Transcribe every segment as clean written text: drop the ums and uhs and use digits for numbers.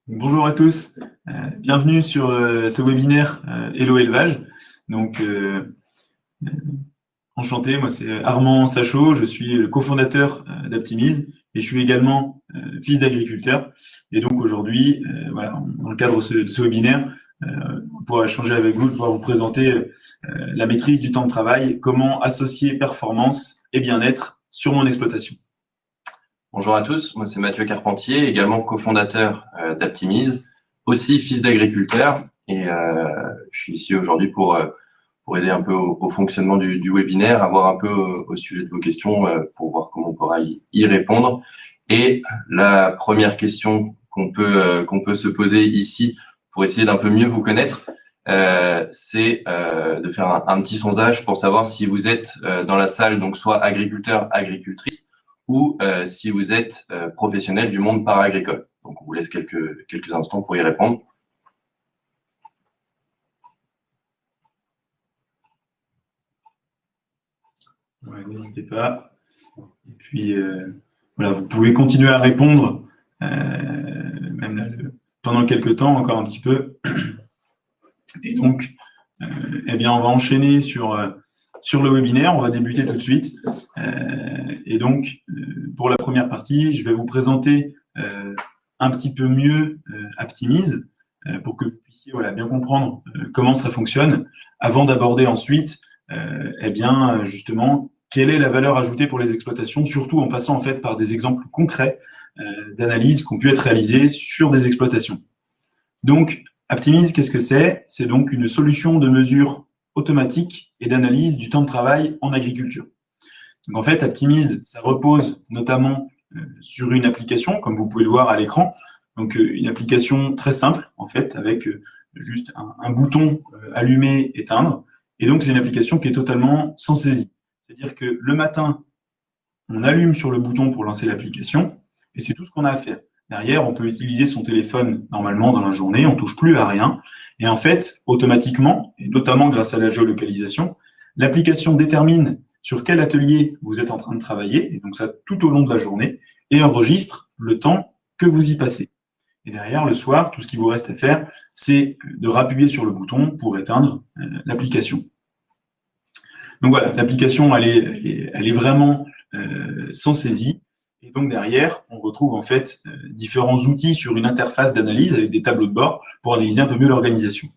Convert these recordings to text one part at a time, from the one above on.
Bonjour à tous, bienvenue sur ce webinaire Hello Élevage. Donc, enchanté, moi c'est Armand Sachot, je suis le cofondateur d'Aptimize et je suis également fils d'agriculteur. Et donc aujourd'hui, voilà, dans le cadre de ce webinaire, on pourra échanger avec vous, pouvoir vous présenter la maîtrise du temps de travail, comment associer performance et bien-être sur mon exploitation. Bonjour à tous, moi c'est Mathieu Carpentier, également cofondateur d'Aptimize, aussi fils d'agriculteur, et je suis ici aujourd'hui pour aider un peu au fonctionnement du webinaire, avoir un peu au sujet de vos questions pour voir comment on pourra y répondre. Et la première question qu'on peut se poser ici pour essayer d'un peu mieux vous connaître, c'est de faire un petit sondage pour savoir si vous êtes dans la salle, donc soit agriculteur, agricultrice, ou si vous êtes professionnel du monde para-agricole. Donc, on vous laisse quelques instants pour y répondre. Ouais, n'hésitez pas. Et puis, voilà, vous pouvez continuer à répondre, même là, pendant quelques temps, encore un petit peu. Et donc, eh bien, on va enchaîner sur le webinaire. On va débuter tout de suite. Et donc, pour la première partie, je vais vous présenter un petit peu mieux Aptimize pour que vous puissiez bien comprendre comment ça fonctionne, avant d'aborder ensuite, eh bien, justement, quelle est la valeur ajoutée pour les exploitations, surtout en passant en fait par des exemples concrets d'analyse qui ont pu être réalisés sur des exploitations. Donc, Aptimize, qu'est-ce que c'est? C'est donc une solution de mesure automatique et d'analyse du temps de travail en agriculture. Donc, en fait, Aptimize, ça repose notamment sur une application, comme vous pouvez le voir à l'écran. Donc, une application très simple, en fait, avec juste un bouton allumer, éteindre. Et donc, c'est une application qui est totalement sans saisie. C'est-à-dire que le matin, on allume sur le bouton pour lancer l'application, et c'est tout ce qu'on a à faire. Derrière, on peut utiliser son téléphone normalement dans la journée, on touche plus à rien. Et en fait, automatiquement, et notamment grâce à la géolocalisation, l'application détermine sur quel atelier vous êtes en train de travailler, et donc ça tout au long de la journée, et enregistre le temps que vous y passez. Et derrière, le soir, tout ce qu'il vous reste à faire, c'est de rappuyer sur le bouton pour éteindre l'application. Donc voilà, l'application, elle est vraiment sans saisie. Et donc derrière, on retrouve en fait différents outils sur une interface d'analyse avec des tableaux de bord pour analyser un peu mieux l'organisation.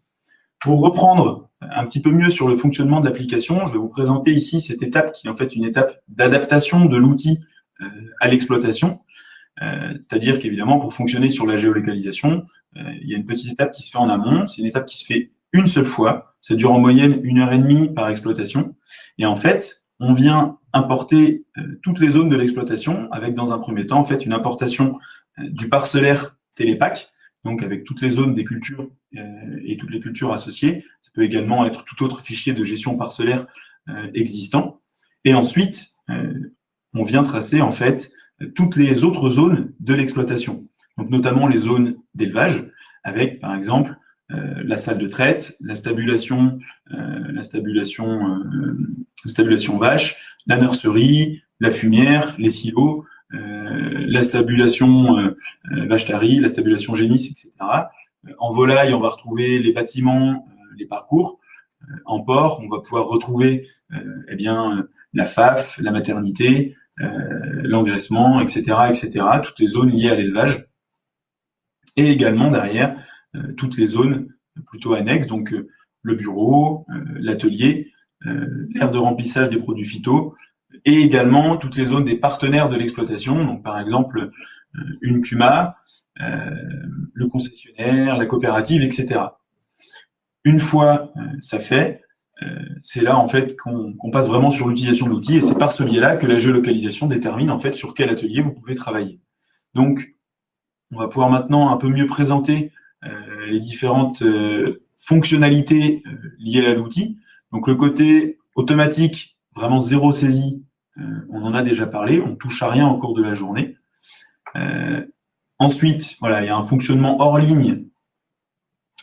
Pour reprendre un petit peu mieux sur le fonctionnement de l'application, je vais vous présenter ici cette étape qui est en fait une étape d'adaptation de l'outil à l'exploitation. C'est-à-dire qu'évidemment, pour fonctionner sur la géolocalisation, il y a une petite étape qui se fait en amont. C'est une étape qui se fait une seule fois. Ça dure en moyenne 1h30 par exploitation. Et en fait, on vient importer toutes les zones de l'exploitation avec, dans un premier temps, en fait, une importation du parcellaire Télépack, donc avec toutes les zones des cultures et toutes les cultures associées. Ça peut également être tout autre fichier de gestion parcellaire existant. Et ensuite, on vient tracer, en fait, toutes les autres zones de l'exploitation, donc notamment les zones d'élevage, avec, par exemple, la salle de traite, la stabulation vache, la nurserie, la fumière, les silos, la stabulation vache-tarie, la stabulation génisse, etc. En volaille, on va retrouver les bâtiments, les parcours. En porc, on va pouvoir retrouver eh bien, la FAF, la maternité, l'engraissement, etc., etc., toutes les zones liées à l'élevage. Et également derrière, toutes les zones plutôt annexes, donc le bureau, l'atelier, l'aire de remplissage des produits phyto, et également toutes les zones des partenaires de l'exploitation, donc par exemple une CUMA, le concessionnaire, la coopérative, etc. Une fois ça fait, c'est là en fait qu'on passe vraiment sur l'utilisation de l'outil, et c'est par ce biais-là que la géolocalisation détermine en fait sur quel atelier vous pouvez travailler. Donc, on va pouvoir maintenant un peu mieux présenter les différentes fonctionnalités liées à l'outil. Donc le côté automatique, vraiment zéro saisie, on en a déjà parlé, on ne touche à rien au cours de la journée. Ensuite, voilà, il y a un fonctionnement hors ligne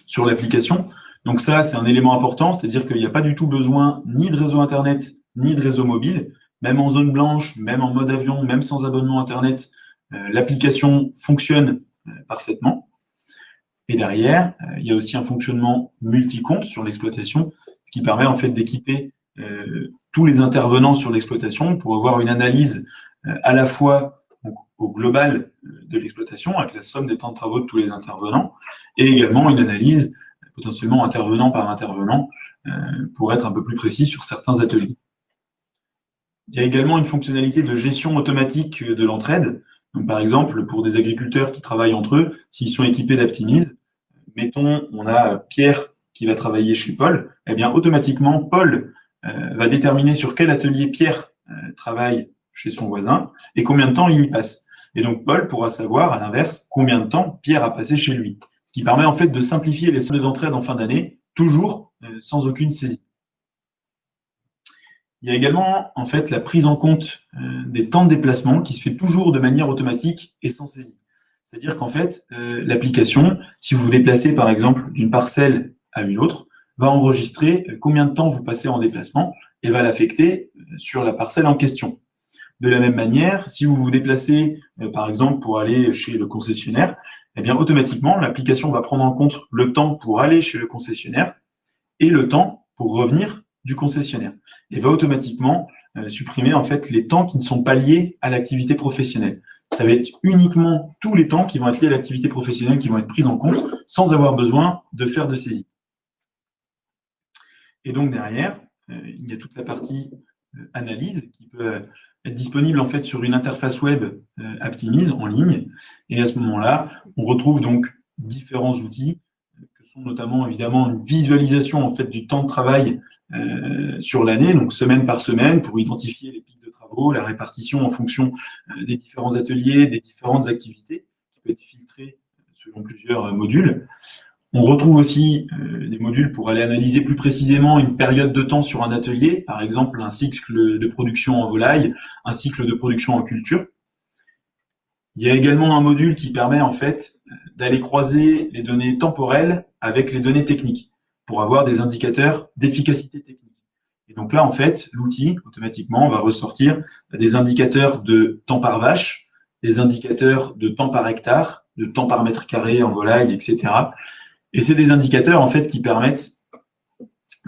sur l'application. Donc ça, c'est un élément important, c'est-à-dire qu'il n'y a pas du tout besoin ni de réseau Internet, ni de réseau mobile. Même en zone blanche, même en mode avion, même sans abonnement Internet, l'application fonctionne parfaitement. Et derrière, il y a aussi un fonctionnement multi-compte sur l'exploitation, ce qui permet en fait d'équiper tous les intervenants sur l'exploitation pour avoir une analyse à la fois au global de l'exploitation, avec la somme des temps de travaux de tous les intervenants, et également une analyse potentiellement intervenant par intervenant pour être un peu plus précis sur certains ateliers. Il y a également une fonctionnalité de gestion automatique de l'entraide. Donc, par exemple, pour des agriculteurs qui travaillent entre eux, s'ils sont équipés d'Aptimise, mettons, on a Pierre qui va travailler chez Paul, eh bien, automatiquement, Paul va déterminer sur quel atelier Pierre travaille chez son voisin et combien de temps il y passe. Et donc, Paul pourra savoir, à l'inverse, combien de temps Pierre a passé chez lui. Ce qui permet en fait de simplifier les soldes d'entraide en fin d'année, toujours sans aucune saisie. Il y a également en fait la prise en compte des temps de déplacement qui se fait toujours de manière automatique et sans saisie. C'est-à-dire qu'en fait, l'application, si vous vous déplacez par exemple d'une parcelle à une autre, va enregistrer combien de temps vous passez en déplacement et va l'affecter sur la parcelle en question. De la même manière, si vous vous déplacez par exemple pour aller chez le concessionnaire, eh bien automatiquement l'application va prendre en compte le temps pour aller chez le concessionnaire et le temps pour revenir du concessionnaire et va automatiquement supprimer en fait les temps qui ne sont pas liés à l'activité professionnelle. Ça va être uniquement tous les temps qui vont être liés à l'activité professionnelle qui vont être pris en compte sans avoir besoin de faire de saisie. Et donc derrière, il y a toute la partie analyse qui peut être disponible en fait sur une interface web Aptimise en ligne. Et à ce moment-là, on retrouve donc différents outils que sont notamment évidemment une visualisation en fait du temps de travail sur l'année, donc semaine par semaine, pour identifier les pics de travaux, la répartition en fonction des différents ateliers, des différentes activités, qui peut être filtrée selon plusieurs modules. On retrouve aussi des modules pour aller analyser plus précisément une période de temps sur un atelier, par exemple un cycle de production en volaille, un cycle de production en culture. Il y a également un module qui permet en fait d'aller croiser les données temporelles avec les données techniques pour avoir des indicateurs d'efficacité technique. Et donc là, en fait, l'outil, automatiquement, va ressortir des indicateurs de temps par vache, des indicateurs de temps par hectare, de temps par mètre carré en volaille, etc. Et c'est des indicateurs, en fait, qui permettent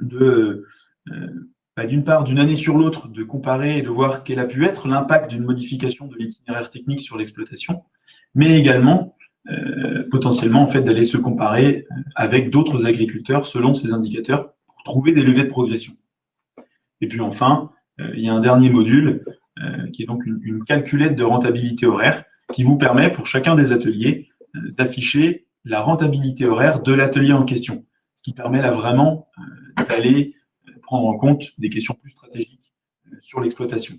de, d'une part, d'une année sur l'autre, de comparer et de voir quel a pu être l'impact d'une modification de l'itinéraire technique sur l'exploitation, mais également, potentiellement, en fait, d'aller se comparer avec d'autres agriculteurs selon ces indicateurs pour trouver des leviers de progression. Et puis enfin, il y a un dernier module qui est donc une calculette de rentabilité horaire qui vous permet pour chacun des ateliers d'afficher la rentabilité horaire de l'atelier en question, ce qui permet là vraiment d'aller prendre en compte des questions plus stratégiques sur l'exploitation.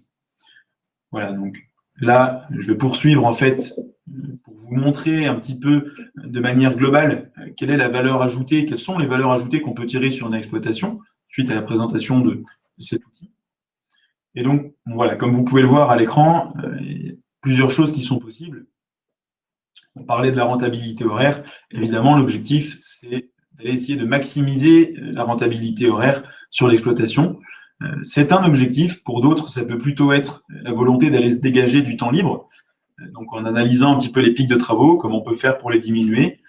Voilà, donc là, je vais poursuivre en fait pour vous montrer un petit peu de manière globale quelle est la valeur ajoutée, quelles sont les valeurs ajoutées qu'on peut tirer sur une exploitation suite à la présentation de cet outil. Et donc, voilà, comme vous pouvez le voir à l'écran, il y a plusieurs choses qui sont possibles. On parlait de la rentabilité horaire. Évidemment, l'objectif, c'est d'aller essayer de maximiser la rentabilité horaire sur l'exploitation. C'est un objectif. Pour d'autres, ça peut plutôt être la volonté d'aller se dégager du temps libre. Donc, en analysant un petit peu les pics de travaux, comment on peut faire pour les diminuer.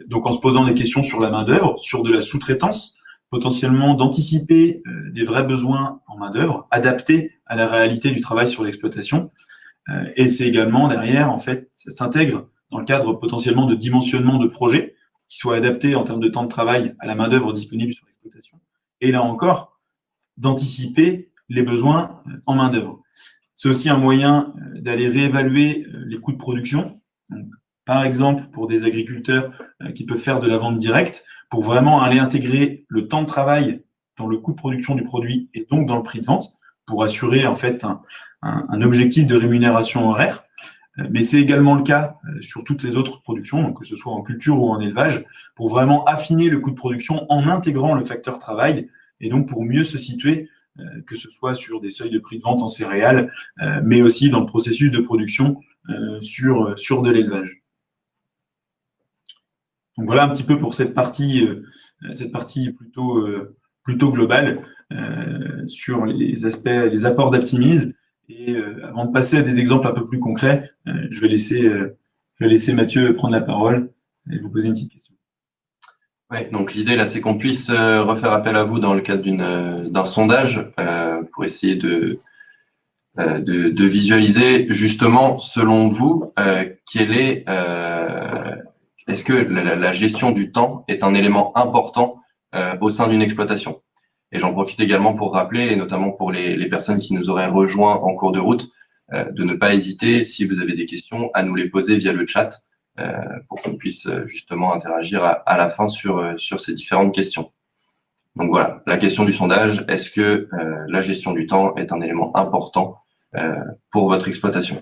Donc, en se posant des questions sur la main-d'œuvre, sur de la sous-traitance, potentiellement d'anticiper des vrais besoins en main-d'œuvre, adaptés à la réalité du travail sur l'exploitation. Et c'est également derrière, en fait, ça s'intègre dans le cadre potentiellement de dimensionnement de projets qui soient adaptés en termes de temps de travail à la main-d'œuvre disponible sur l'exploitation. Et là encore, d'anticiper les besoins en main-d'œuvre. C'est aussi un moyen d'aller réévaluer les coûts de production. Donc, par exemple, pour des agriculteurs qui peuvent faire de la vente directe, pour vraiment aller intégrer le temps de travail dans le coût de production du produit et donc dans le prix de vente, pour assurer en fait un objectif de rémunération horaire. Mais c'est également le cas sur toutes les autres productions, donc que ce soit en culture ou en élevage, pour vraiment affiner le coût de production en intégrant le facteur travail, et donc pour mieux se situer, que ce soit sur des seuils de prix de vente en céréales, mais aussi dans le processus de production sur de l'élevage. Donc voilà un petit peu pour cette partie plutôt globale sur les aspects, les apports d'Aptimise. Et avant de passer à des exemples un peu plus concrets, je vais laisser Mathieu prendre la parole et vous poser une petite question. Ouais, donc l'idée là, c'est qu'on puisse refaire appel à vous dans le cadre d'un sondage pour essayer de visualiser justement, selon vous, est-ce que la gestion du temps est un élément important au sein d'une exploitation? Et j'en profite également pour rappeler, et notamment pour les personnes qui nous auraient rejoints en cours de route, de ne pas hésiter, si vous avez des questions, à nous les poser via le chat pour qu'on puisse justement interagir à la fin sur ces différentes questions. Donc voilà, la question du sondage, est-ce que la gestion du temps est un élément important pour votre exploitation?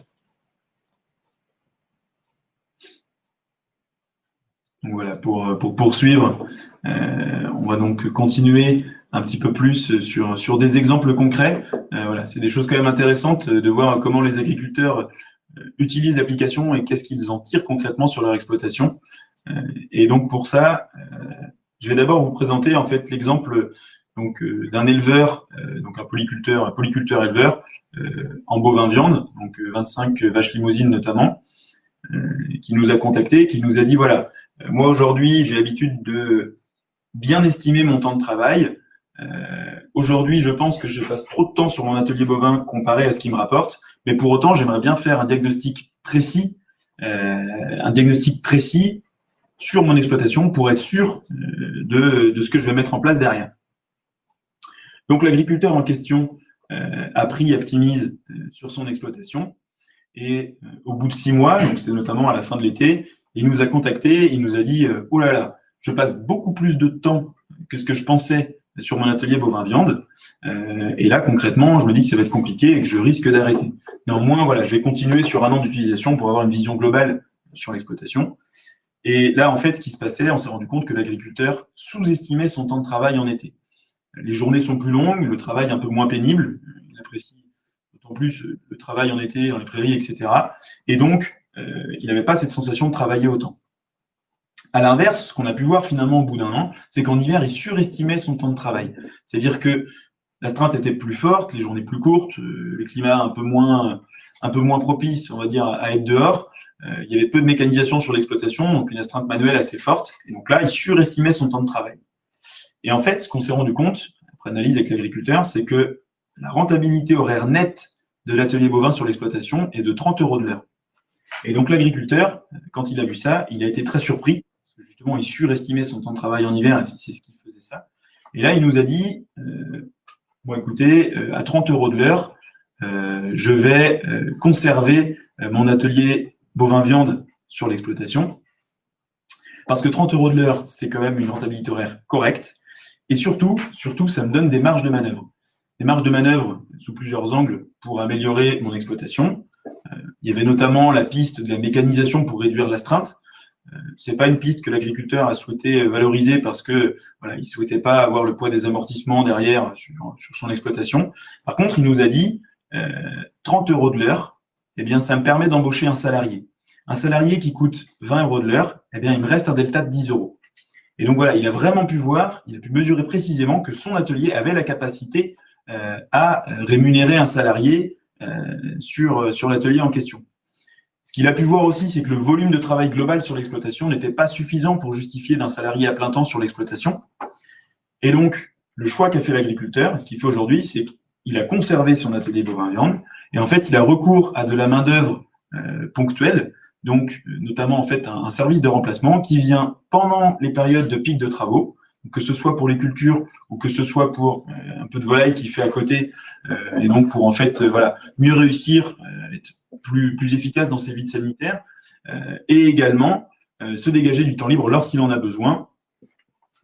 Donc voilà, pour poursuivre, on va donc continuer un petit peu plus sur des exemples concrets. Voilà, c'est des choses quand même intéressantes de voir comment les agriculteurs utilisent l'application et qu'est-ce qu'ils en tirent concrètement sur leur exploitation. Et donc pour ça, je vais d'abord vous présenter en fait l'exemple donc d'un éleveur, donc un polyculteur éleveur en bovin viande, donc 25 vaches limousines notamment, qui nous a contactés, qui nous a dit voilà, moi aujourd'hui j'ai l'habitude de bien estimer mon temps de travail. Aujourd'hui, je pense que je passe trop de temps sur mon atelier bovin comparé à ce qu'il me rapporte, mais pour autant, j'aimerais bien faire un diagnostic précis sur mon exploitation pour être sûr de ce que je vais mettre en place derrière. Donc, l'agriculteur en question a pris Aptimise sur son exploitation et au bout de 6 mois, donc c'est notamment à la fin de l'été, il nous a contacté, il nous a dit « Oh là là, je passe beaucoup plus de temps que ce que je pensais sur mon atelier bovin viande. Et là, concrètement, je me dis que ça va être compliqué et que je risque d'arrêter. Néanmoins, voilà, je vais continuer sur 1 an d'utilisation pour avoir une vision globale sur l'exploitation. Et là, en fait, ce qui se passait, on s'est rendu compte que l'agriculteur sous-estimait son temps de travail en été. Les journées sont plus longues, le travail un peu moins pénible. Il apprécie d'autant plus le travail en été, dans les prairies, etc. Et donc, il n'avait pas cette sensation de travailler autant. À l'inverse, ce qu'on a pu voir finalement au bout d'1 an, c'est qu'en hiver, il surestimait son temps de travail. C'est-à-dire que l'astreinte était plus forte, les journées plus courtes, le climat un peu moins propice, on va dire, à être dehors. Il y avait peu de mécanisation sur l'exploitation, donc une astreinte manuelle assez forte. Et donc là, il surestimait son temps de travail. Et en fait, ce qu'on s'est rendu compte, après analyse avec l'agriculteur, c'est que la rentabilité horaire nette de l'atelier bovin sur l'exploitation est de 30 € de l'heure. Et donc l'agriculteur, quand il a vu ça, il a été très surpris. Justement, il surestimait son temps de travail en hiver, et c'est ce qui faisait ça. Et là, il nous a dit, bon, écoutez, à 30 € de l'heure, je vais conserver mon atelier bovin-viande sur l'exploitation, parce que 30 € de l'heure, c'est quand même une rentabilité horaire correcte, et surtout, ça me donne des marges de manœuvre. Des marges de manœuvre sous plusieurs angles pour améliorer mon exploitation. Il y avait notamment la piste de la mécanisation pour réduire l'astreinte. C'est pas une piste que l'agriculteur a souhaité valoriser parce que voilà, il souhaitait pas avoir le poids des amortissements derrière sur son exploitation. Par contre, il nous a dit 30 € de l'heure, eh bien ça me permet d'embaucher un salarié. Un salarié qui coûte 20 € de l'heure, eh bien il me reste un delta de 10 €. Et donc voilà, il a vraiment pu voir, il a pu mesurer précisément que son atelier avait la capacité à rémunérer un salarié sur l'atelier en question. Ce qu'il a pu voir aussi, c'est que le volume de travail global sur l'exploitation n'était pas suffisant pour justifier d'un salarié à plein temps sur l'exploitation. Et donc, le choix qu'a fait l'agriculteur, ce qu'il fait aujourd'hui, c'est qu'il a conservé son atelier bovin-viande et en fait, il a recours à de la main-d'œuvre ponctuelle, donc notamment en fait un service de remplacement qui vient pendant les périodes de pic de travaux, que ce soit pour les cultures ou que ce soit pour un peu de volaille qu'il fait à côté, et donc pour en fait voilà mieux réussir, être plus efficace dans ses vides sanitaires, et également se dégager du temps libre lorsqu'il en a besoin.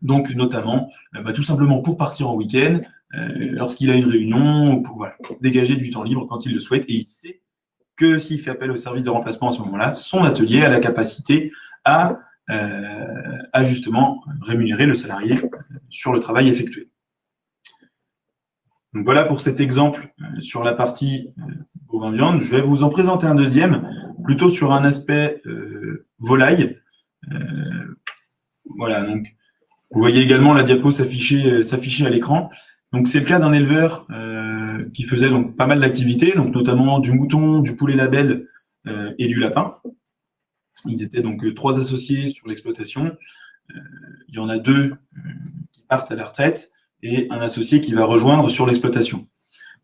Donc notamment tout simplement pour partir en week-end, lorsqu'il a une réunion, ou pour dégager du temps libre quand il le souhaite, et il sait que s'il fait appel au service de remplacement à ce moment-là, son atelier a la capacité à justement rémunérer le salarié sur le travail effectué. Donc voilà pour cet exemple sur la partie bovin-viande. Je vais vous en présenter un deuxième, plutôt sur un aspect volaille. Voilà, donc vous voyez également la diapo s'afficher à l'écran. Donc c'est le cas d'un éleveur qui faisait donc pas mal d'activités, donc notamment du mouton, du poulet label et du lapin. Ils étaient donc 3 associés sur l'exploitation. Il y en a 2 qui partent à la retraite et un associé qui va rejoindre sur l'exploitation.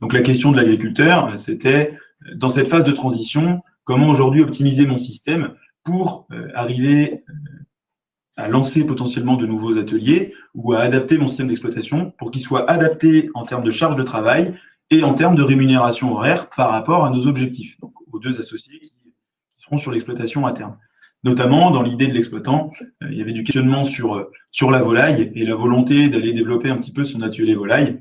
Donc la question de l'agriculteur, c'était, dans cette phase de transition, comment aujourd'hui optimiser mon système pour arriver à lancer potentiellement de nouveaux ateliers ou à adapter mon système d'exploitation pour qu'il soit adapté en termes de charge de travail et en termes de rémunération horaire par rapport à nos objectifs, donc aux 2 associés qui seront sur l'exploitation à terme. Notamment, dans l'idée de l'exploitant, il y avait du questionnement sur la volaille et la volonté d'aller développer un petit peu son atelier volaille.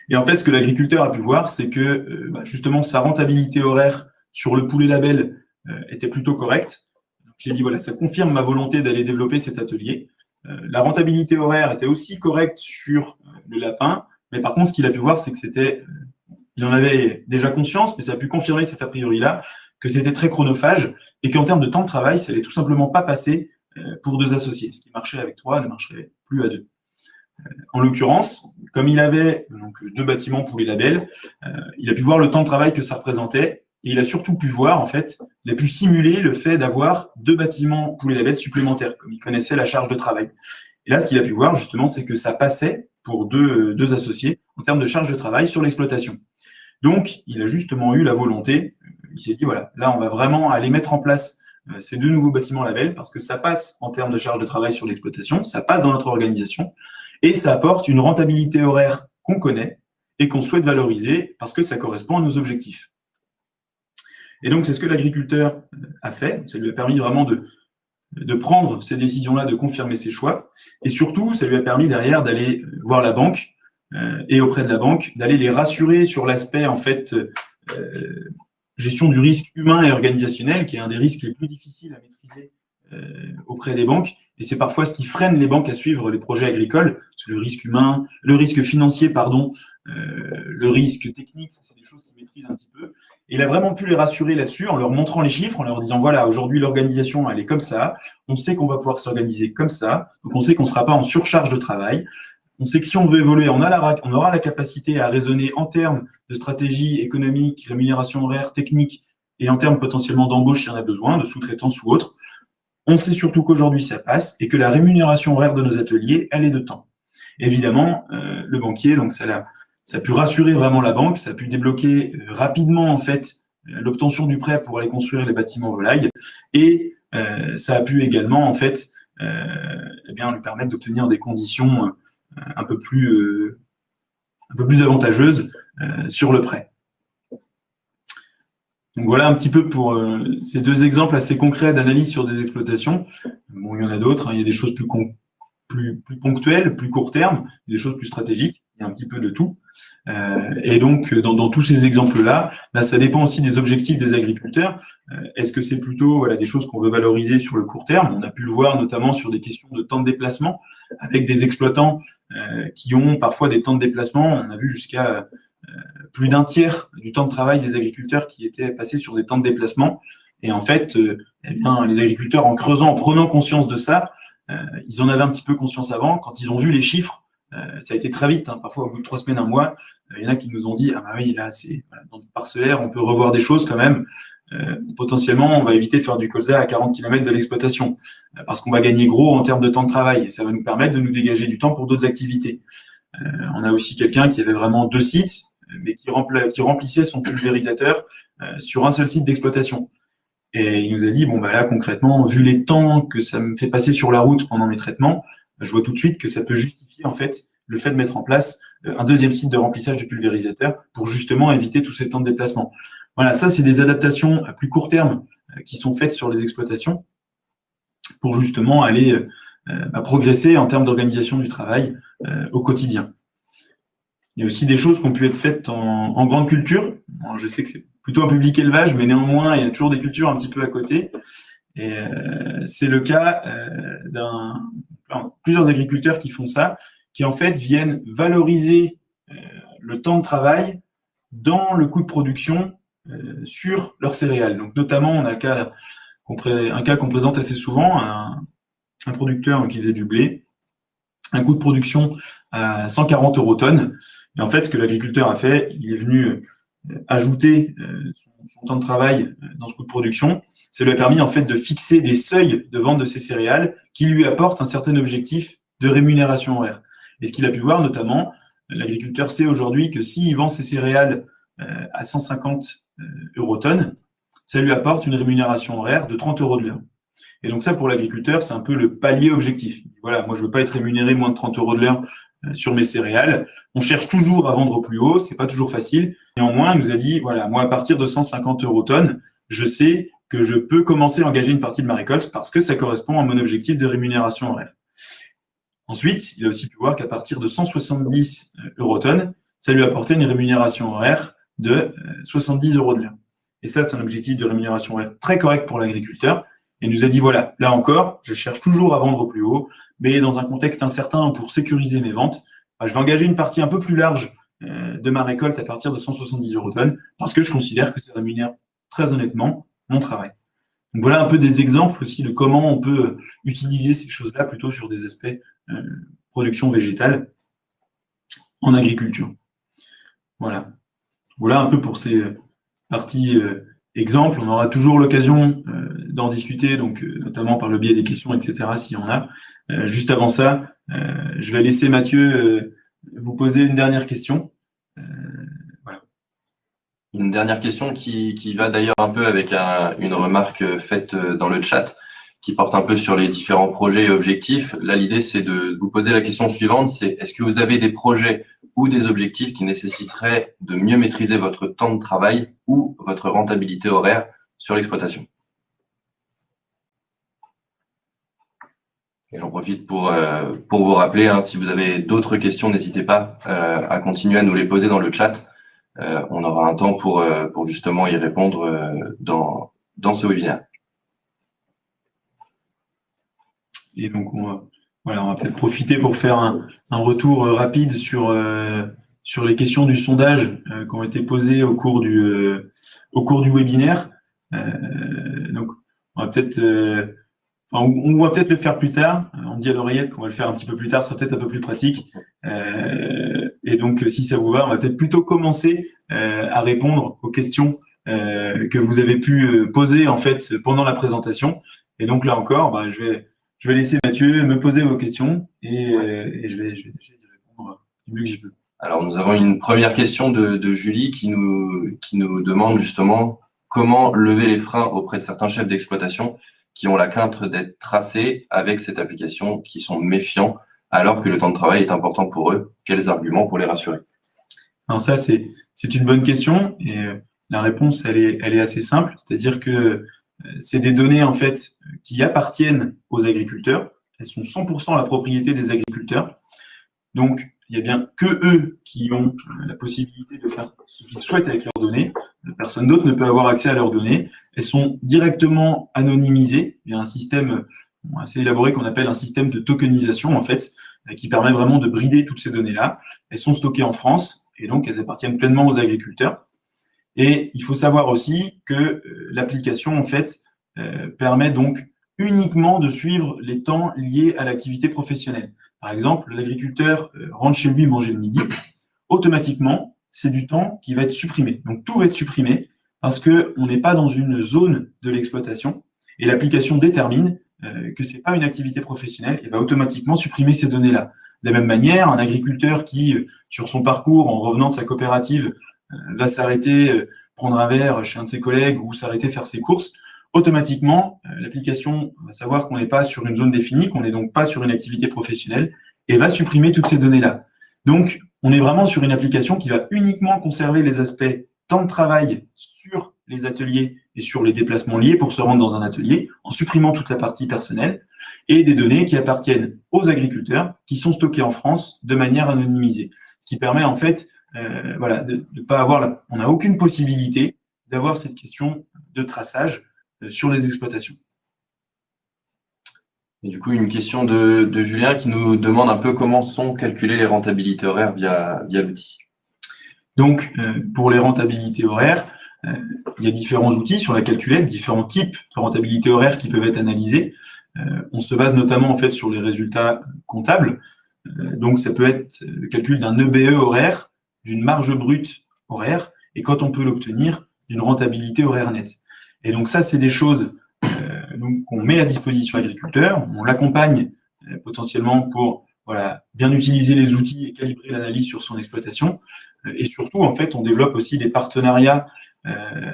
Et en fait, ce que l'agriculteur a pu voir, c'est que justement, sa rentabilité horaire sur le poulet label était plutôt correcte. Donc, il s'est dit, voilà, ça confirme ma volonté d'aller développer cet atelier. La rentabilité horaire était aussi correcte sur le lapin, mais par contre, ce qu'il a pu voir, c'est que c'était, il en avait déjà conscience, mais ça a pu confirmer cet a priori-là, que c'était très chronophage et qu'en termes de temps de travail, ça n'allait tout simplement pas passer pour 2 associés. Ce qui marchait avec 3 ne marcherait plus à 2. En l'occurrence, comme il avait donc 2 bâtiments pour les labels, il a pu voir le temps de travail que ça représentait et il a surtout pu voir, en fait, il a pu simuler le fait d'avoir 2 bâtiments pour les labels supplémentaires, comme il connaissait la charge de travail. Et là, ce qu'il a pu voir, justement, c'est que ça passait pour deux associés en termes de charge de travail sur l'exploitation. Donc, il a justement eu la volonté, il s'est dit, voilà, là, on va vraiment aller mettre en place ces 2 nouveaux bâtiments labels parce que ça passe en termes de charge de travail sur l'exploitation, ça passe dans notre organisation et ça apporte une rentabilité horaire qu'on connaît et qu'on souhaite valoriser parce que ça correspond à nos objectifs. Et donc, c'est ce que l'agriculteur a fait. Ça lui a permis vraiment de prendre ces décisions-là, de confirmer ses choix. Et surtout, ça lui a permis derrière d'aller voir la banque et auprès de la banque, d'aller les rassurer sur l'aspect, en fait, gestion du risque humain et organisationnel, qui est un des risques les plus difficiles à maîtriser auprès des banques. Et c'est parfois ce qui freine les banques à suivre les projets agricoles, parce que le risque humain, le risque financier, pardon, le risque technique, c'est des choses qu'ils maîtrisent un petit peu. Et il a vraiment pu les rassurer là-dessus en leur montrant les chiffres, en leur disant, voilà, aujourd'hui, l'organisation, elle est comme ça. On sait qu'on va pouvoir s'organiser comme ça. Donc, on sait qu'on ne sera pas en surcharge de travail. On sait que si on veut évoluer, on aura la capacité à raisonner en termes de stratégie économique, rémunération horaire, technique, et en termes potentiellement d'embauche s'il y en a besoin, de sous-traitance ou autre. On sait surtout qu'aujourd'hui, ça passe et que la rémunération horaire de nos ateliers, elle est de temps. Évidemment, le banquier, donc ça a pu rassurer vraiment la banque, ça a pu débloquer rapidement, en fait, l'obtention du prêt pour aller construire les bâtiments volailles et ça a pu également, en fait, lui permettre d'obtenir des conditions un peu plus avantageuses sur le prêt. Donc voilà un petit peu pour ces 2 exemples assez concrets d'analyse sur des exploitations. Bon, il y en a d'autres, hein. Il y a des choses plus ponctuelles, plus court terme, des choses plus stratégiques, il y a un petit peu de tout. Et donc, dans tous ces exemples-là, là, ça dépend aussi des objectifs des agriculteurs. Est-ce que c'est plutôt des choses qu'on veut valoriser sur le court terme? On a pu le voir notamment sur des questions de temps de déplacement, avec des exploitants qui ont parfois des temps de déplacement. On a vu jusqu'à plus d'un tiers du temps de travail des agriculteurs qui étaient passés sur des temps de déplacement. Et en fait, les agriculteurs, en creusant, en prenant conscience de ça, ils en avaient un petit peu conscience avant. Quand ils ont vu les chiffres, ça a été très vite, hein, parfois au bout de 3 semaines, 1 mois, il y en a qui nous ont dit « Ah bah oui, là, c'est dans le parcellaire, on peut revoir des choses quand même. Potentiellement, on va éviter de faire du colza à 40 km de l'exploitation parce qu'on va gagner gros en termes de temps de travail et ça va nous permettre de nous dégager du temps pour d'autres activités. » On a aussi quelqu'un qui avait vraiment 2 sites, mais qui remplissait son pulvérisateur sur un seul site d'exploitation. Et il nous a dit, bon, bah là, concrètement, vu les temps que ça me fait passer sur la route pendant mes traitements, je vois tout de suite que ça peut justifier, en fait, le fait de mettre en place un 2e site de remplissage du pulvérisateur pour justement éviter tous ces temps de déplacement. Voilà, ça, c'est des adaptations à plus court terme qui sont faites sur les exploitations pour justement aller progresser en termes d'organisation du travail au quotidien. Il y a aussi des choses qui ont pu être faites en grande culture. Bon, je sais que c'est plutôt un public élevage, mais néanmoins, il y a toujours des cultures un petit peu à côté. Et c'est le cas plusieurs agriculteurs qui font ça, qui en fait viennent valoriser le temps de travail dans le coût de production sur leurs céréales. Donc notamment, on a un cas qu'on présente assez souvent, un producteur qui faisait du blé, un coût de production à 140 € tonne. Et en fait, ce que l'agriculteur a fait, il est venu ajouter son temps de travail dans ce coût de production ça lui a permis en fait de fixer des seuils de vente de ses céréales qui lui apportent un certain objectif de rémunération horaire. Et ce qu'il a pu voir notamment, l'agriculteur sait aujourd'hui que s'il vend ses céréales à 150 € tonne, ça lui apporte une rémunération horaire de 30 € de l'heure. Et donc ça, pour l'agriculteur, c'est un peu le palier objectif. Voilà, moi je veux pas être rémunéré moins de 30 € de l'heure sur mes céréales. On cherche toujours à vendre plus haut, c'est pas toujours facile. Néanmoins, il nous a dit, voilà, moi à partir de 150 € tonne, je sais que je peux commencer à engager une partie de ma récolte parce que ça correspond à mon objectif de rémunération horaire. Ensuite, il a aussi pu voir qu'à partir de 170 € tonne, ça lui apportait une rémunération horaire de 70 € de l'heure. Et ça, c'est un objectif de rémunération horaire très correct pour l'agriculteur. Et il nous a dit, voilà, là encore, je cherche toujours à vendre plus haut, mais dans un contexte incertain pour sécuriser mes ventes, je vais engager une partie un peu plus large de ma récolte à partir de 170 € tonne parce que je considère que ça rémunère très honnêtement mon travail. Donc voilà un peu des exemples aussi de comment on peut utiliser ces choses-là plutôt sur des aspects production végétale en agriculture. Voilà. Voilà un peu pour ces parties exemples. On aura toujours l'occasion d'en discuter, donc notamment par le biais des questions, etc. s'il y en a. Juste avant ça, je vais laisser Mathieu vous poser une dernière question. Voilà. Une dernière question qui va d'ailleurs un peu avec une remarque faite dans le chat, qui porte un peu sur les différents projets et objectifs. Là, l'idée, c'est de vous poser la question suivante, c'est est-ce que vous avez des projets ou des objectifs qui nécessiteraient de mieux maîtriser votre temps de travail ou votre rentabilité horaire sur l'exploitation? Et j'en profite pour vous rappeler, si vous avez d'autres questions, n'hésitez pas à continuer à nous les poser dans le chat. On aura un temps pour justement y répondre dans ce webinaire. Et donc, on va peut-être profiter pour faire un retour rapide sur les questions du sondage qui ont été posées au cours du webinaire. Donc, on va peut-être le faire plus tard. On dit à l'oreillette qu'on va le faire un petit peu plus tard, ça sera peut-être un peu plus pratique. Et donc, si ça vous va, on va peut-être plutôt commencer à répondre aux questions que vous avez pu poser en fait pendant la présentation. Et donc là encore, je vais laisser Mathieu me poser vos questions et je vais essayer de répondre du mieux que je peux. Alors, nous avons une première question de Julie qui nous demande justement comment lever les freins auprès de certains chefs d'exploitation qui ont la crainte d'être tracés avec cette application, qui sont méfiants alors que le temps de travail est important pour eux. Quels arguments pour les rassurer? Alors ça, c'est une bonne question et la réponse, elle est assez simple, c'est-à-dire que c'est des données en fait qui appartiennent aux agriculteurs. Elles sont 100% la propriété des agriculteurs. Donc, il y a bien que eux qui ont la possibilité de faire ce qu'ils souhaitent avec leurs données. Personne d'autre ne peut avoir accès à leurs données. Elles sont directement anonymisées. Il y a un système assez élaboré qu'on appelle un système de tokenisation en fait, qui permet vraiment de brider toutes ces données-là. Elles sont stockées en France et donc elles appartiennent pleinement aux agriculteurs. Et il faut savoir aussi que l'application, en fait, permet donc uniquement de suivre les temps liés à l'activité professionnelle. Par exemple, l'agriculteur rentre chez lui manger le midi, automatiquement, c'est du temps qui va être supprimé. Donc, tout va être supprimé parce qu'on n'est pas dans une zone de l'exploitation et l'application détermine que c'est pas une activité professionnelle et va automatiquement supprimer ces données-là. De la même manière, un agriculteur qui, sur son parcours, en revenant de sa coopérative, va s'arrêter, prendre un verre chez un de ses collègues ou s'arrêter faire ses courses, automatiquement, l'application va savoir qu'on n'est pas sur une zone définie, qu'on n'est donc pas sur une activité professionnelle et va supprimer toutes ces données-là. Donc, on est vraiment sur une application qui va uniquement conserver les aspects temps de travail sur les ateliers et sur les déplacements liés pour se rendre dans un atelier, en supprimant toute la partie personnelle, et des données qui appartiennent aux agriculteurs, qui sont stockées en France de manière anonymisée. Ce qui permet en fait de pas avoir on n'a aucune possibilité d'avoir cette question de traçage sur les exploitations. Et du coup, une question de Julien qui nous demande un peu comment sont calculées les rentabilités horaires via l'outil. Donc, pour les rentabilités horaires, il y a différents outils sur la calculette, différents types de rentabilité horaire qui peuvent être analysés. On se base notamment en fait sur les résultats comptables. Donc, ça peut être le calcul d'un EBE horaire, d'une marge brute horaire, et quand on peut l'obtenir, d'une rentabilité horaire nette. Et donc ça, c'est des choses donc qu'on met à disposition de l'agriculteur. On l'accompagne potentiellement pour bien utiliser les outils et calibrer l'analyse sur son exploitation. Et surtout, en fait, on développe aussi des partenariats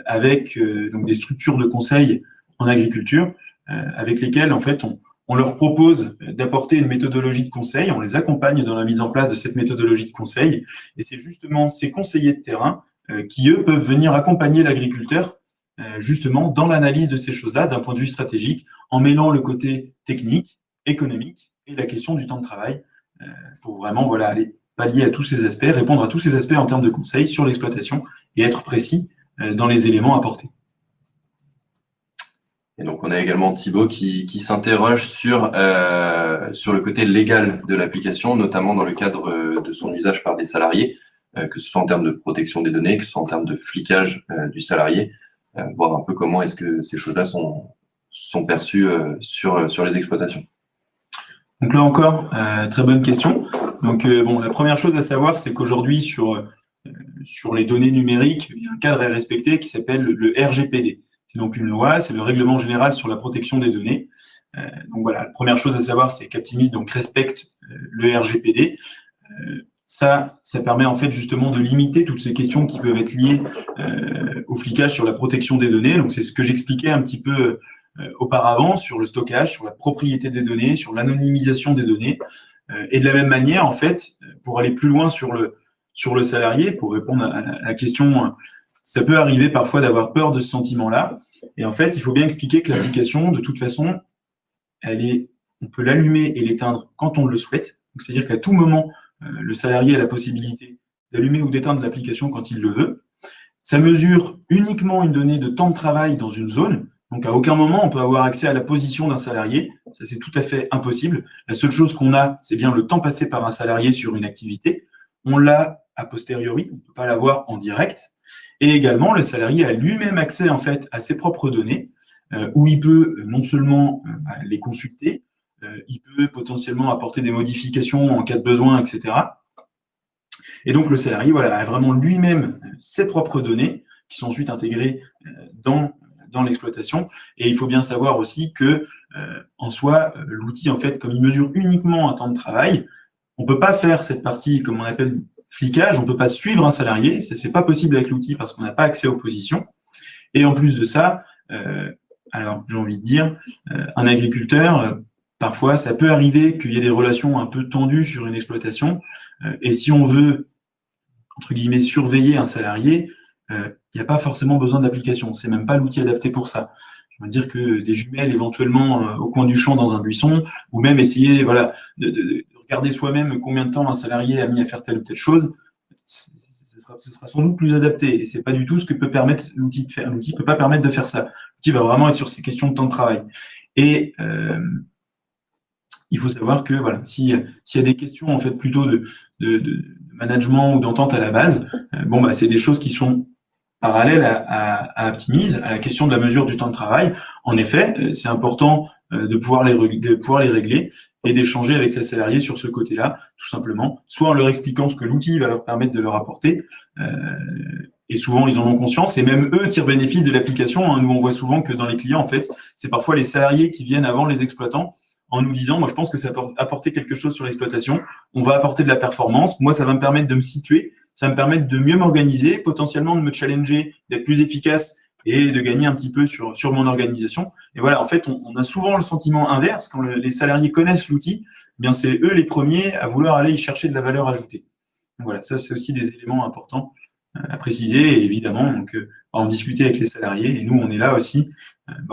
avec donc des structures de conseil en agriculture, avec lesquelles, en fait, on leur propose d'apporter une méthodologie de conseil, on les accompagne dans la mise en place de cette méthodologie de conseil, et c'est justement ces conseillers de terrain qui, eux, peuvent venir accompagner l'agriculteur justement dans l'analyse de ces choses-là d'un point de vue stratégique, en mêlant le côté technique, économique et la question du temps de travail, pour vraiment aller pallier à tous ces aspects, répondre à tous ces aspects en termes de conseil sur l'exploitation et être précis dans les éléments apportés. Et donc, on a également Thibaut qui s'interroge sur le côté légal de l'application, notamment dans le cadre de son usage par des salariés, que ce soit en termes de protection des données, que ce soit en termes de flicage du salarié, voir un peu comment est-ce que ces choses-là sont perçues sur les exploitations. Donc là encore, très bonne question. Donc la première chose à savoir, c'est qu'aujourd'hui, sur les données numériques, il y a un cadre à respecter qui s'appelle le RGPD. C'est donc une loi, c'est le Règlement général sur la protection des données. Donc voilà, la première chose à savoir, c'est qu'Aptimise respecte le RGPD. Ça permet en fait justement de limiter toutes ces questions qui peuvent être liées au flicage sur la protection des données. Donc c'est ce que j'expliquais un petit peu auparavant sur le stockage, sur la propriété des données, sur l'anonymisation des données. Et de la même manière, en fait, pour aller plus loin sur le salarié, pour répondre à la question, ça peut arriver parfois d'avoir peur de ce sentiment-là. Et en fait, il faut bien expliquer que l'application, de toute façon, on peut l'allumer et l'éteindre quand on le souhaite. C'est-à-dire qu'à tout moment, le salarié a la possibilité d'allumer ou d'éteindre l'application quand il le veut. Ça mesure uniquement une donnée de temps de travail dans une zone. Donc, à aucun moment, on peut avoir accès à la position d'un salarié. Ça, c'est tout à fait impossible. La seule chose qu'on a, c'est bien le temps passé par un salarié sur une activité. On l'a a posteriori, on ne peut pas l'avoir en direct. Et également, le salarié a lui-même accès, en fait, à ses propres données, où il peut non seulement les consulter, il peut potentiellement apporter des modifications en cas de besoin, etc. Et donc, le salarié a vraiment lui-même ses propres données qui sont ensuite intégrées dans l'exploitation. Et il faut bien savoir aussi que, en soi, l'outil, en fait, comme il mesure uniquement un temps de travail, on peut pas faire cette partie, comme on appelle, flicage, on peut pas suivre un salarié, c'est pas possible avec l'outil parce qu'on n'a pas accès aux positions. Et en plus de ça, alors j'ai envie de dire, un agriculteur, parfois, ça peut arriver qu'il y ait des relations un peu tendues sur une exploitation, et si on veut, entre guillemets, surveiller un salarié, il n'y a pas forcément besoin d'application. C'est même pas l'outil adapté pour ça. Je veux dire que des jumelles éventuellement au coin du champ dans un buisson, ou même essayer, de regarder soi-même combien de temps un salarié a mis à faire telle ou telle chose, ce sera sans doute plus adapté. Et c'est pas du tout ce que peut permettre l'outil de faire. L'outil peut pas permettre de faire ça. L'outil va vraiment être sur ces questions de temps de travail. Et il faut savoir que s'il y a des questions en fait plutôt de management ou d'entente à la base, c'est des choses qui sont parallèles à Aptimise, à la question de la mesure du temps de travail. En effet, c'est important de pouvoir les régler et d'échanger avec les salariés sur ce côté-là, tout simplement, soit en leur expliquant ce que l'outil va leur permettre de leur apporter, et souvent ils en ont conscience, et même eux tirent bénéfice de l'application. Nous, on voit souvent que dans les clients, en fait, c'est parfois les salariés qui viennent avant les exploitants en nous disant, moi je pense que ça peut apporter quelque chose sur l'exploitation, on va apporter de la performance, moi ça va me permettre de me situer, ça va me permettre de mieux m'organiser, potentiellement de me challenger, d'être plus efficace et de gagner un petit peu sur mon organisation. Et en fait, on a souvent le sentiment inverse. Quand les salariés connaissent l'outil, c'est eux les premiers à vouloir aller y chercher de la valeur ajoutée. Donc ça, c'est aussi des éléments importants à préciser. Et évidemment, en discuter avec les salariés. Et nous, on est là aussi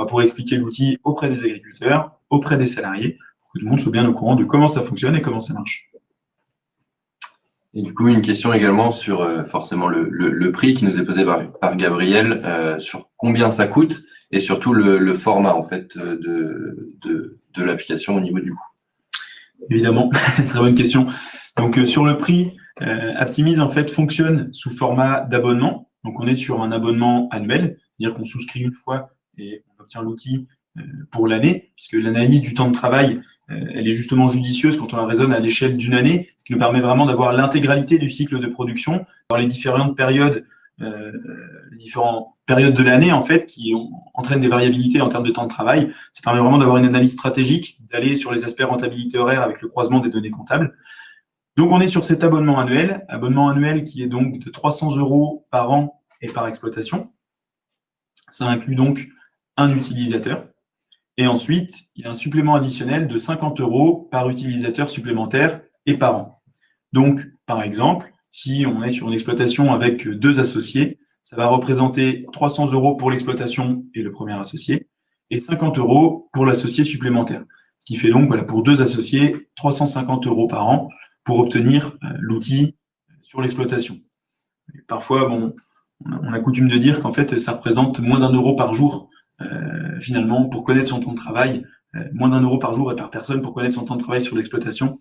pour expliquer l'outil auprès des agriculteurs, auprès des salariés, pour que tout le monde soit bien au courant de comment ça fonctionne et comment ça marche. Et du coup, une question également sur forcément le prix qui nous est posé par Gabriel, sur combien ça coûte et surtout le format en fait de l'application au niveau du coût. Évidemment, très bonne question. Donc sur le prix, Aptimise en fait fonctionne sous format d'abonnement. Donc on est sur un abonnement annuel, c'est-à-dire qu'on souscrit une fois et on obtient l'outil pour l'année, puisque l'analyse du temps de travail, elle est justement judicieuse quand on la raisonne à l'échelle d'une année, ce qui nous permet vraiment d'avoir l'intégralité du cycle de production dans les différentes périodes les différentes périodes de l'année, en fait, entraînent des variabilités en termes de temps de travail. Ça permet vraiment d'avoir une analyse stratégique, d'aller sur les aspects rentabilité horaire avec le croisement des données comptables. Donc, on est sur cet abonnement annuel qui est donc de 300 € par an et par exploitation. Ça inclut donc un utilisateur. Et ensuite, il y a un supplément additionnel de 50 € par utilisateur supplémentaire et par an. Donc, par exemple, si on est sur une exploitation avec 2 associés, ça va représenter 300 € pour l'exploitation et le premier associé, et 50 € pour l'associé supplémentaire. Ce qui fait donc, voilà, pour 2 associés, 350 € par an pour obtenir l'outil sur l'exploitation. Parfois, bon, on a coutume de dire qu'en fait, ça représente moins d'1 € par jour, finalement, pour connaître son temps de travail, moins d'1 € par jour et par personne pour connaître son temps de travail sur l'exploitation,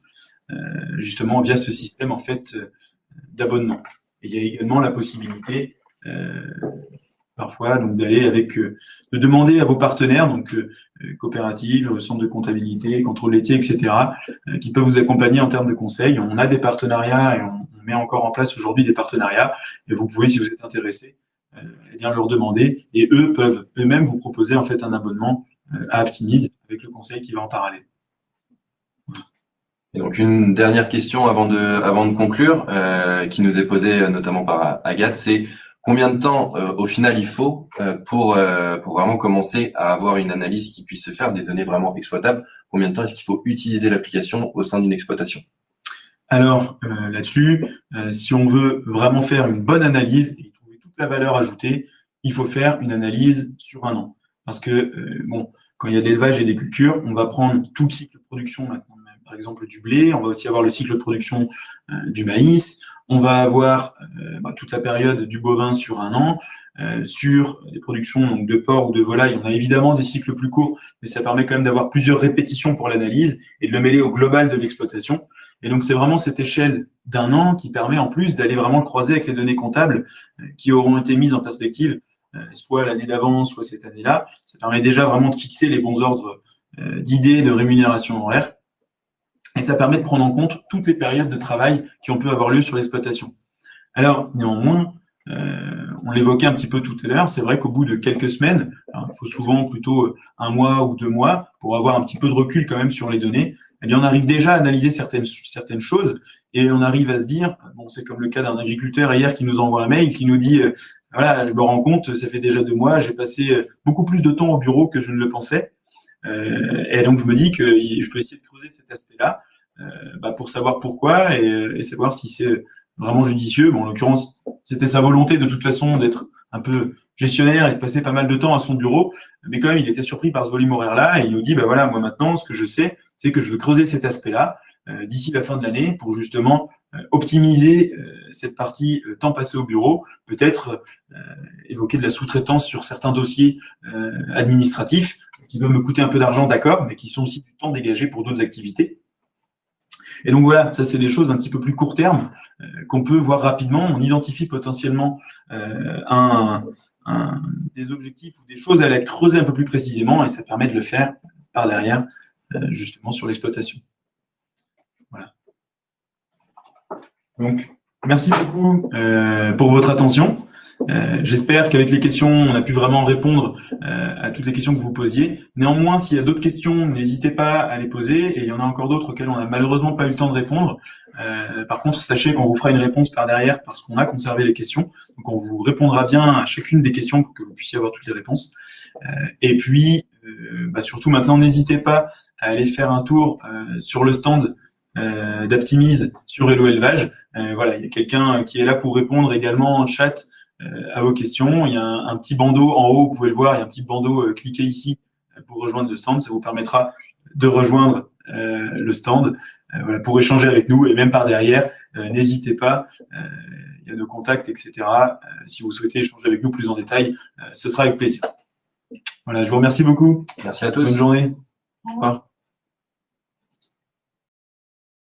justement via ce système en fait d'abonnement. Et il y a également la possibilité parfois donc d'aller de demander à vos partenaires, donc coopératives, centres de comptabilité, contrôle laitier, etc., qui peuvent vous accompagner en termes de conseils. On a des partenariats et on met encore en place aujourd'hui des partenariats. Et vous pouvez, si vous êtes intéressé, eh bien leur demander. Et eux peuvent eux-mêmes vous proposer en fait un abonnement à Aptimize avec le conseil qui va en parallèle. Et donc une dernière question avant de conclure, qui nous est posée notamment par Agathe, c'est combien de temps au final il faut pour vraiment commencer à avoir une analyse qui puisse se faire des données vraiment exploitables? Combien de temps est-ce qu'il faut utiliser l'application au sein d'une exploitation? Alors là-dessus, si on veut vraiment faire une bonne analyse et trouver toute la valeur ajoutée, il faut faire une analyse sur 1 an. Parce que bon, quand il y a de l'élevage et des cultures, on va prendre tout le cycle de production maintenant. Par exemple du blé, on va aussi avoir le cycle de production du maïs, on va avoir toute la période du bovin sur 1 an, sur les productions donc, de porc ou de volaille, on a évidemment des cycles plus courts, mais ça permet quand même d'avoir plusieurs répétitions pour l'analyse et de le mêler au global de l'exploitation. Et donc c'est vraiment cette échelle d'1 an qui permet en plus d'aller vraiment le croiser avec les données comptables qui auront été mises en perspective, soit l'année d'avant, soit cette année-là. Ça permet déjà vraiment de fixer les bons ordres d'idées de rémunération horaire. Et ça permet de prendre en compte toutes les périodes de travail qui ont pu avoir lieu sur l'exploitation. Alors, néanmoins, on l'évoquait un petit peu tout à l'heure, c'est vrai qu'au bout de quelques semaines, alors, il faut souvent plutôt 1 mois ou 2 mois pour avoir un petit peu de recul quand même sur les données, eh bien, on arrive déjà à analyser certaines choses et on arrive à se dire, bon, c'est comme le cas d'un agriculteur hier qui nous envoie un mail, qui nous dit, voilà, je me rends compte, ça fait déjà 2 mois, j'ai passé beaucoup plus de temps au bureau que je ne le pensais. Et donc, je me dis que je peux essayer de creuser cet aspect-là pour savoir pourquoi et savoir si c'est vraiment judicieux. Bon, en l'occurrence, c'était sa volonté de toute façon d'être un peu gestionnaire et de passer pas mal de temps à son bureau, mais quand même, il était surpris par ce volume horaire-là et il nous dit, voilà, moi maintenant, ce que je sais, c'est que je veux creuser cet aspect-là d'ici la fin de l'année pour justement optimiser cette partie temps passé au bureau, peut-être évoquer de la sous-traitance sur certains dossiers administratifs qui peuvent me coûter un peu d'argent, d'accord, mais qui sont aussi du temps dégagé pour d'autres activités. Et donc voilà, ça c'est des choses un petit peu plus court terme qu'on peut voir rapidement. On identifie potentiellement des objectifs ou des choses à aller creuser un peu plus précisément et ça permet de le faire par derrière, justement sur l'exploitation. Voilà. Donc, merci beaucoup pour votre attention. J'espère qu'avec les questions, on a pu vraiment répondre à toutes les questions que vous posiez. Néanmoins, s'il y a d'autres questions, n'hésitez pas à les poser. Et il y en a encore d'autres auxquelles on n'a malheureusement pas eu le temps de répondre. Par contre, sachez qu'on vous fera une réponse par derrière parce qu'on a conservé les questions. Donc, on vous répondra bien à chacune des questions pour que vous puissiez avoir toutes les réponses. Et puis, surtout maintenant, n'hésitez pas à aller faire un tour sur le stand d'Aptimize sur Hello Élevage. Voilà, il y a quelqu'un qui est là pour répondre également en chat à vos questions. Il y a un petit bandeau en haut, vous pouvez le voir, il y a un petit bandeau, cliquez ici pour rejoindre le stand, ça vous permettra de rejoindre le stand voilà, pour échanger avec nous et même par derrière, n'hésitez pas, il y a nos contacts, etc. Si vous souhaitez échanger avec nous plus en détail, ce sera avec plaisir. Voilà, je vous remercie beaucoup. Merci à tous. Bonne journée. Au revoir.